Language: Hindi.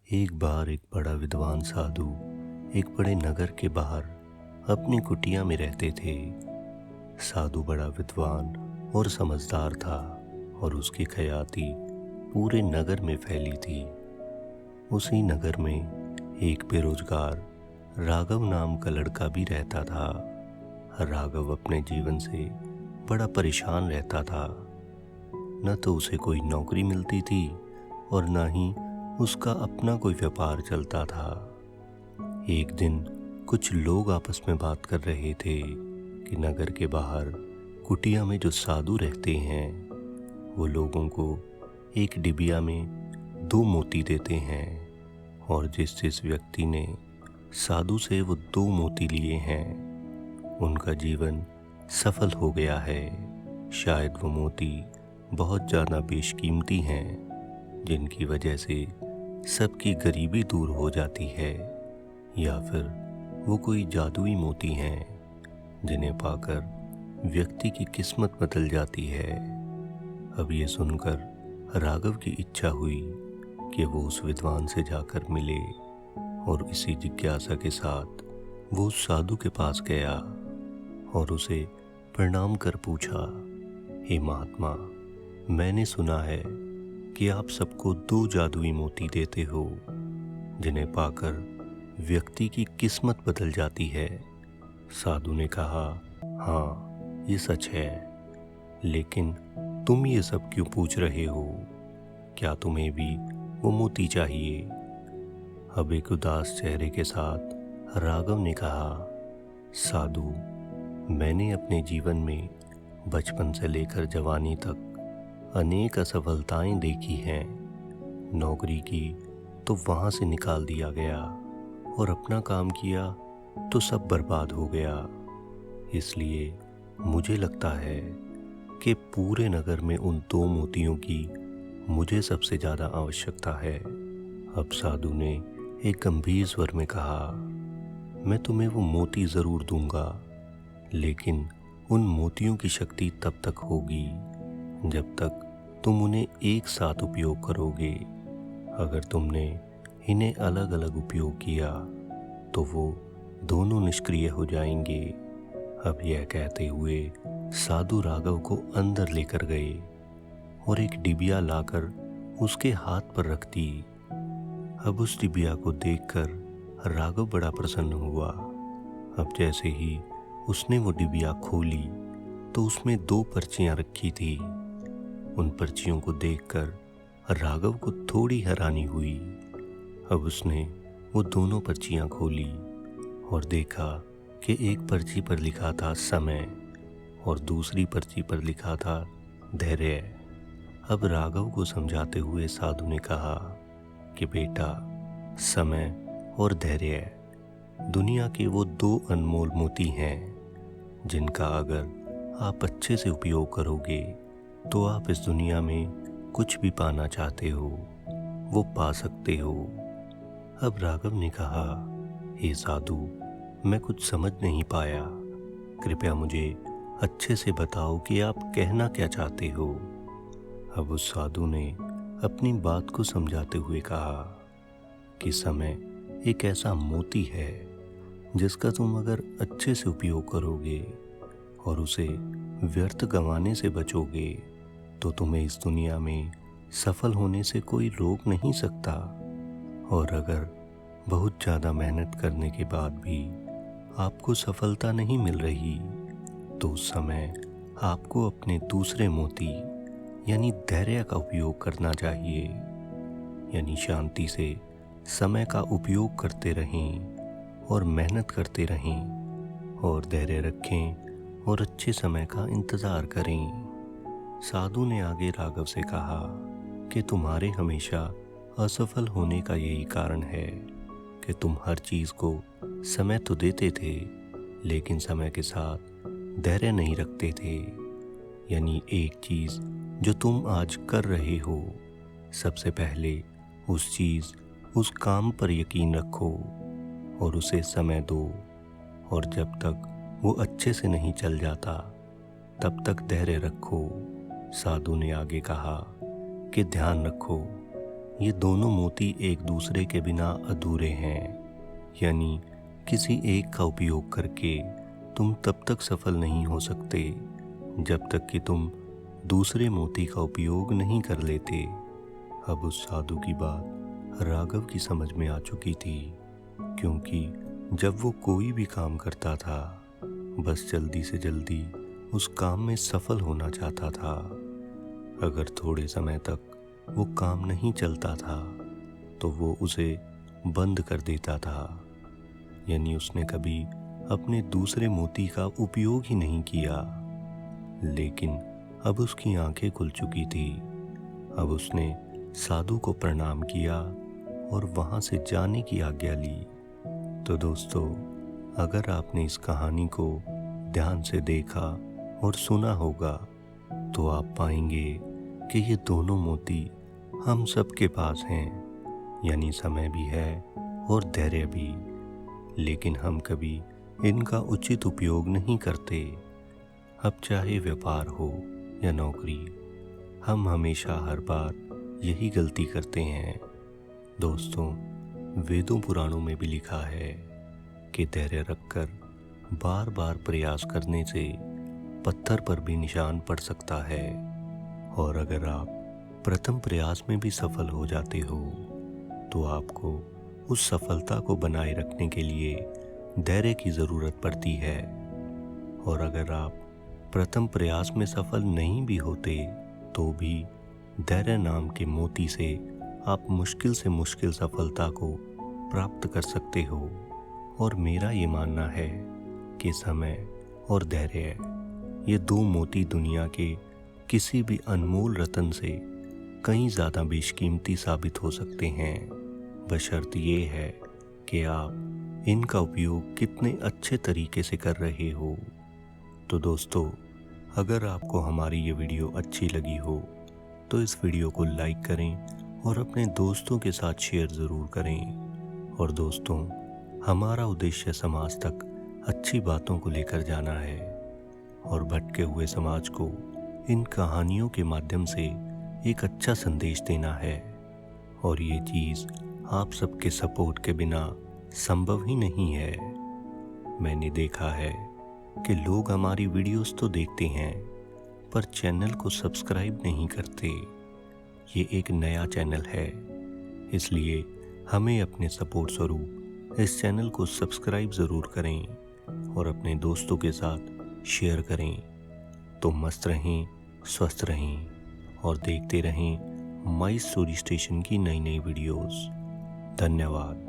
एक बार एक बड़ा विद्वान साधु एक बड़े नगर के बाहर अपनी कुटिया में रहते थे। साधु बड़ा विद्वान और समझदार था और उसकी ख्याति पूरे नगर में फैली थी। उसी नगर में एक बेरोजगार राघव नाम का लड़का भी रहता था। राघव अपने जीवन से बड़ा परेशान रहता था। न तो उसे कोई नौकरी मिलती थी और न ही उसका अपना कोई व्यापार चलता था। एक दिन कुछ लोग आपस में बात कर रहे थे कि नगर के बाहर कुटिया में जो साधु रहते हैं वो लोगों को एक डिबिया में 2 मोती देते हैं और जिस जिस व्यक्ति ने साधु से वो 2 मोती लिए हैं उनका जीवन सफल हो गया है। शायद वो मोती बहुत ज़्यादा बेशकीमती हैं जिनकी वजह से सबकी गरीबी दूर हो जाती है, या फिर वो कोई जादुई मोती हैं जिन्हें पाकर व्यक्ति की किस्मत बदल जाती है। अब ये सुनकर राघव की इच्छा हुई कि वो उस विद्वान से जाकर मिले और इसी जिज्ञासा के साथ वो उस साधु के पास गया और उसे प्रणाम कर पूछा, हे महात्मा, मैंने सुना है कि आप सबको 2 जादुई मोती देते हो जिन्हें पाकर व्यक्ति की किस्मत बदल जाती है। साधु ने कहा, हाँ ये सच है, लेकिन तुम ये सब क्यों पूछ रहे हो? क्या तुम्हें भी वो मोती चाहिए? अब एक उदास चेहरे के साथ राघव ने कहा, साधु, मैंने अपने जीवन में बचपन से लेकर जवानी तक अनेक असफलताएं देखी हैं। नौकरी की तो वहाँ से निकाल दिया गया और अपना काम किया तो सब बर्बाद हो गया। इसलिए मुझे लगता है कि पूरे नगर में उन 2 मोतियों की मुझे सबसे ज़्यादा आवश्यकता है। अब साधु ने एक गंभीर स्वर में कहा, मैं तुम्हें वो मोती ज़रूर दूंगा, लेकिन उन मोतियों की शक्ति तब तक होगी जब तक तुम उन्हें एक साथ उपयोग करोगे। अगर तुमने इन्हें अलग अलग उपयोग किया तो वो दोनों निष्क्रिय हो जाएंगे। अब यह कहते हुए साधु राघव को अंदर लेकर गए और एक डिबिया लाकर उसके हाथ पर रख दी। अब उस डिबिया को देखकर राघव बड़ा प्रसन्न हुआ। अब जैसे ही उसने वो डिबिया खोली तो उसमें 2 पर्चियां रखी थी। उन पर्चियों को देखकर राघव को थोड़ी हैरानी हुई। अब उसने वो दोनों पर्चियां खोली और देखा कि एक पर्ची पर लिखा था समय और दूसरी पर्ची पर लिखा था धैर्य। अब राघव को समझाते हुए साधु ने कहा कि बेटा, समय और धैर्य दुनिया के वो 2 अनमोल मोती हैं जिनका अगर आप अच्छे से उपयोग करोगे तो आप इस दुनिया में कुछ भी पाना चाहते हो वो पा सकते हो। अब राघव ने कहा, हे साधु, मैं कुछ समझ नहीं पाया, कृपया मुझे अच्छे से बताओ कि आप कहना क्या चाहते हो। अब उस साधु ने अपनी बात को समझाते हुए कहा कि समय एक ऐसा मोती है जिसका तुम अगर अच्छे से उपयोग करोगे और उसे व्यर्थ गंवाने से बचोगे तो तुम्हें इस दुनिया में सफल होने से कोई रोक नहीं सकता। और अगर बहुत ज़्यादा मेहनत करने के बाद भी आपको सफलता नहीं मिल रही तो उस समय आपको अपने दूसरे मोती यानी धैर्य का उपयोग करना चाहिए। यानी शांति से समय का उपयोग करते रहें और मेहनत करते रहें और धैर्य रखें और अच्छे समय का इंतज़ार करें। साधु ने आगे राघव से कहा कि तुम्हारे हमेशा असफल होने का यही कारण है कि तुम हर चीज़ को समय तो देते थे लेकिन समय के साथ धैर्य नहीं रखते थे। यानी एक चीज़ जो तुम आज कर रहे हो, सबसे पहले उस काम पर यकीन रखो और उसे समय दो, और जब तक वो अच्छे से नहीं चल जाता तब तक धैर्य रखो। साधु ने आगे कहा कि ध्यान रखो, ये दोनों मोती एक दूसरे के बिना अधूरे हैं। यानी किसी एक का उपयोग करके तुम तब तक सफल नहीं हो सकते जब तक कि तुम दूसरे मोती का उपयोग नहीं कर लेते। अब उस साधु की बात राघव की समझ में आ चुकी थी, क्योंकि जब वो कोई भी काम करता था बस जल्दी से जल्दी उस काम में सफल होना चाहता था। अगर थोड़े समय तक वो काम नहीं चलता था तो वो उसे बंद कर देता था। यानी उसने कभी अपने दूसरे मोती का उपयोग ही नहीं किया। लेकिन अब उसकी आंखें खुल चुकी थी। अब उसने साधु को प्रणाम किया और वहां से जाने की आज्ञा ली। तो दोस्तों, अगर आपने इस कहानी को ध्यान से देखा और सुना होगा तो आप पाएंगे कि ये दोनों मोती हम सबके पास हैं। यानी समय भी है और धैर्य भी, लेकिन हम कभी इनका उचित उपयोग नहीं करते। अब चाहे व्यापार हो या नौकरी, हम हमेशा हर बार यही गलती करते हैं। दोस्तों, वेदों पुराणों में भी लिखा है कि धैर्य रखकर बार बार प्रयास करने से पत्थर पर भी निशान पड़ सकता है। और अगर आप प्रथम प्रयास में भी सफल हो जाते हो तो आपको उस सफलता को बनाए रखने के लिए धैर्य की ज़रूरत पड़ती है। और अगर आप प्रथम प्रयास में सफल नहीं भी होते तो भी धैर्य नाम के मोती से आप मुश्किल से मुश्किल सफलता को प्राप्त कर सकते हो। और मेरा ये मानना है कि समय और धैर्य, ये दो मोती दुनिया के किसी भी अनमोल रत्न से कहीं ज़्यादा बेशकीमती साबित हो सकते हैं। बशर्ते ये है कि आप इनका उपयोग कितने अच्छे तरीके से कर रहे हो। तो दोस्तों, अगर आपको हमारी ये वीडियो अच्छी लगी हो तो इस वीडियो को लाइक करें और अपने दोस्तों के साथ शेयर ज़रूर करें। और दोस्तों, हमारा उद्देश्य समाज तक अच्छी बातों को लेकर जाना है और भटके हुए समाज को इन कहानियों के माध्यम से एक अच्छा संदेश देना है। और ये चीज़ आप सबके सपोर्ट के बिना संभव ही नहीं है। मैंने देखा है कि लोग हमारी वीडियोस तो देखते हैं पर चैनल को सब्सक्राइब नहीं करते। ये एक नया चैनल है, इसलिए हमें अपने सपोर्ट स्वरूप इस चैनल को सब्सक्राइब ज़रूर करें और अपने दोस्तों के साथ शेयर करें। तो मस्त रहें, स्वस्थ रहें और देखते रहें माई स्टोरी स्टेशन की नई नई वीडियोस। धन्यवाद।